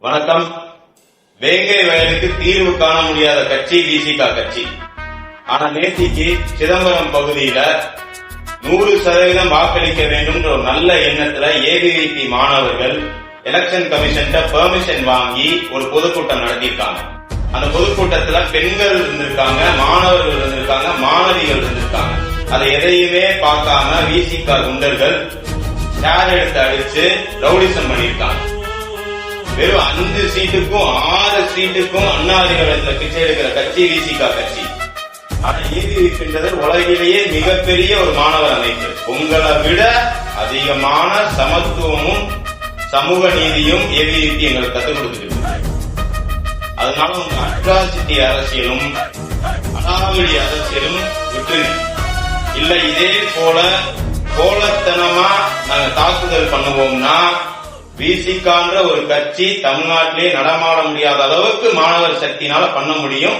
வணக்கம். வேங்கை வயலுக்கு தீர்வு காண முடியாத கட்சி விசிக கட்சி. ஆனா நேத்திக்கு சிதம்பரம் பகுதியில 100% வாக்களிக்க வேண்டும் ஒரு நல்ல எண்ணத்துல ஏபிவிபி மாணவர்கள் எலெக்ஷன் கமிஷன் பெர்மிஷன் வாங்கி ஒரு பொதுக்கூட்டம் நடத்திருக்காங்க. அந்த பொதுக்கூட்டத்துல பெண்கள் இருந்திருக்காங்க, மாணவர்கள் இருந்திருக்காங்க, மாணவிகள் இருந்திருக்காங்க. அதை எதையுமே பார்க்காம விசிக குண்டர்கள் சேர் எடுத்து அடிச்சு ரவுடிசம் பண்ணிருக்காங்க. வெறும் 5 சீட்டுக்கும் 6 சீட்டுக்கும் அண்ணாதிகளத்துல பிச்சை எடுக்கிற கட்சி விசிக கட்சி. ஆனா ஏபிவிபின்றது உலகிலேயே மிகப்பெரிய ஒரு மாணவர் அமைப்பு. உங்களை விட அதிகமான சமத்துவமும் சமூக நீதியும் ஏபிவிபி எங்களுக்கு கத்துக் கொடுத்துட்டு. அதனால உங்க அட்ராசிட்டி அரசியலும் அனாவளி அரசியலும் விட்டுருங்க. இல்ல இதே போல கோலத்தனமா நாங்க தாக்குதல் பண்ணுவோம்னா விசிகன்ற ஒரு கட்சி தமிழ்நாட்டிலே நடமாட முடியாத அளவுக்கு மாணவர் சக்தினால பண்ண முடியும்.